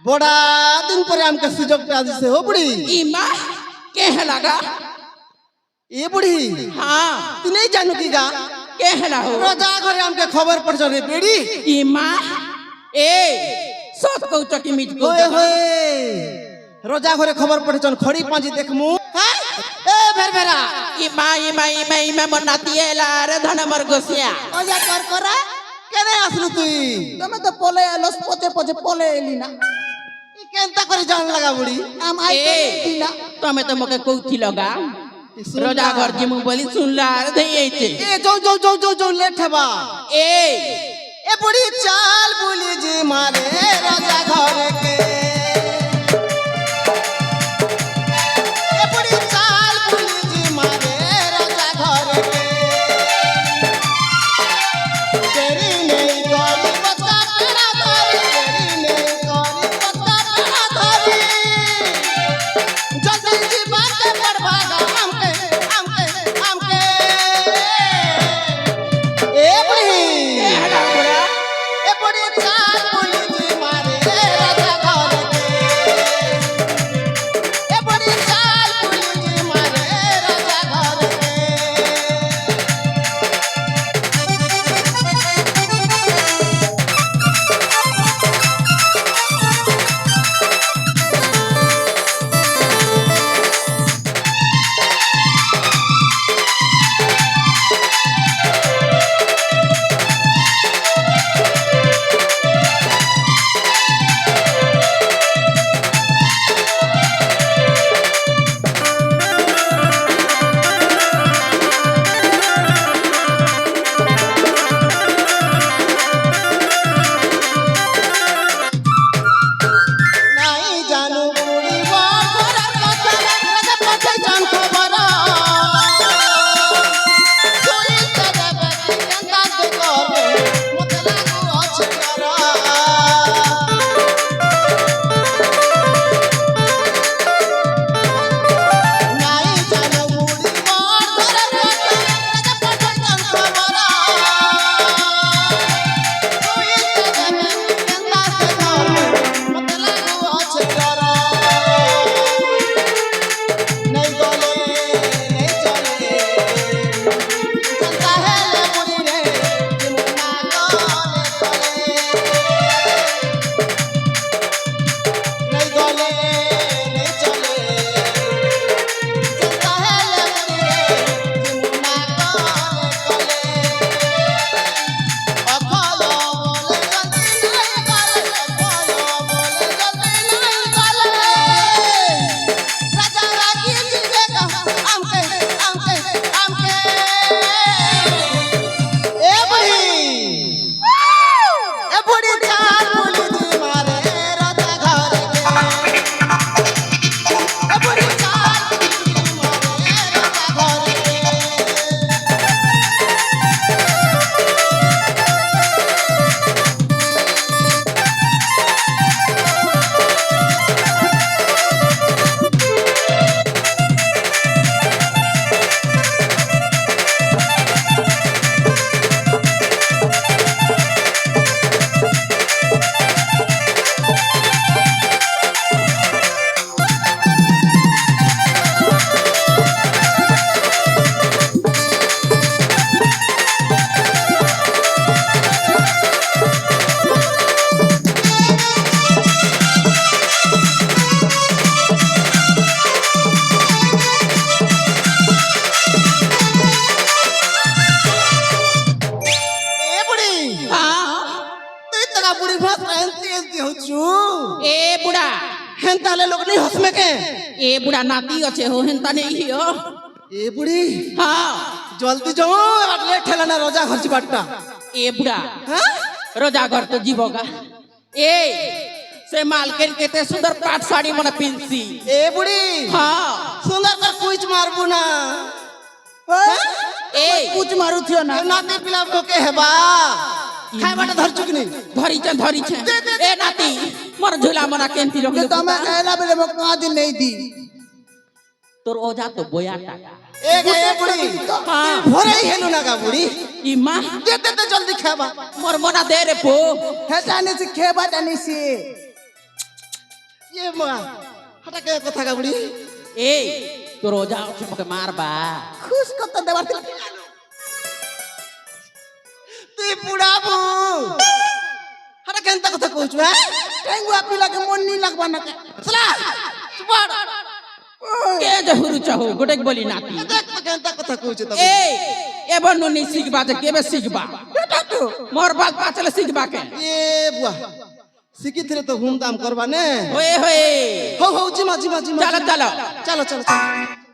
बड़ा दिन पर हमके सुजोग आज से हो बुढ़ी इमा के है लगा ये बुढ़ी हाँ तू नहीं जानू की गा के है ना हो रोजा घरे हमके खबर पड़ चले बेड़ी इमा ए सोच को चकी मिट को होए होए रोजा घरे खबर पड़ चन खड़ी पांजी देखमु हां ए भेरभेरा इमा मनाती है लारे धन मर गोसिया ओजा कर केने आसलु तुई तमे तो पोले आलोस पोचे पोचे पोले एलिना केनता करे जान लगा बुढ़ी हम आई दिना तमे तो मके कोथी लगा रोजा घर जिमु बोली सुनला दे एते ए जो लेट हेबा ए बुढ़ी चाल बोली जी मारे रोजा घर के ए बुढ़ी चाल बोली जी मारे रोजा घर के तेरी नहीं गली बच्चा पेड़ा धरी तेरी नहीं गली बच्चा पेड़ा धरी जल्दी जी बात पर भागा हमके ए बुढ़ी चाल बोली जी मारे राजा घर के ए बुढ़ी चाल बोली जी मारे राजा घर नहीं जानू बुढ़ी बात राजा पछे जान खबर कोई तरह चिंता से कर मत लागू अच्छ करा नहीं जानू बुढ़ी बात राजा पछे जान खबर कोई तरह चिंता से कर मत लागू अच्छ करा नहीं बोले नहीं चले चलता है ले बुढ़ी रे कि मुन्ना कोने चले नहीं बोले नहीं चले चलता है ले बुढ़ी रे कि मुन्ना कोने चले अखलो बोले जल्दी नहीं करे अखलो बोले जल्दी नहीं करे राजा रागी जीवे का हमके ए बुढ़ी चाल बोली जी मारे राजा घर के ए बुढ़ी चाल बोली जी मारे राजा घर के ए बुढ़ी हाँ तू इतना बुढ़ी भात रहती हो चू ए बुढ़ा हेंता ले लोग नहीं हंस में के ए बुढ़ा नाती अच्छे हो हेंता नहीं हो ए बुढ़ी हाँ जल्दी जाओ अगले ठेला ना रोजा खर्च बाटा ए बुढ़ा हां रोजा घर तो जीवोगा ए से मालकिन केते सुंदर पाट साड़ी मन पिनसी ए बुढ़ी हाँ सुंदर कर कुछ मारबू ना ए कुछ मारू थियो ना नाती पिलाब को के हेबा खाए बाटा धर चुकनी धरी छे ए नाती মোর ঝুলা মনা কেনতি যে রকম তুমি कहला बेले वो काज नहीं दी তোর ওজা তো বয়া টাকা ए गए बुढ़ी হ্যাঁ भोरे ही हेलू ना का बुढ़ी ই মা दे दे दे जल्दी खाबा মোর মনা দে রে পো है जाने से खेबा जाने से ये मां हटा के कथा का बुढ़ी এই তোর ওজা উঠে আমাকে মারবা खुश को तो देवर तू बुढ़ाबू हटा के अंत कथा कहू है टेंगुआ पिला के मन नहीं लगवा ना चला सुपाड़ কে যে হুরু চাহু গোটেক বলি নাতি देख के अंत कथा कहू तब এই এবার নুনি শিখবা যে কেবে শিখবা মোর বাল পাচলে শিখবা কে ये बुआ सीखी थे तो घूम दाम करवा ने হয়ে হয়ে हो हो जिमा जिमा जिमा চলো চলো चलो चलो चलो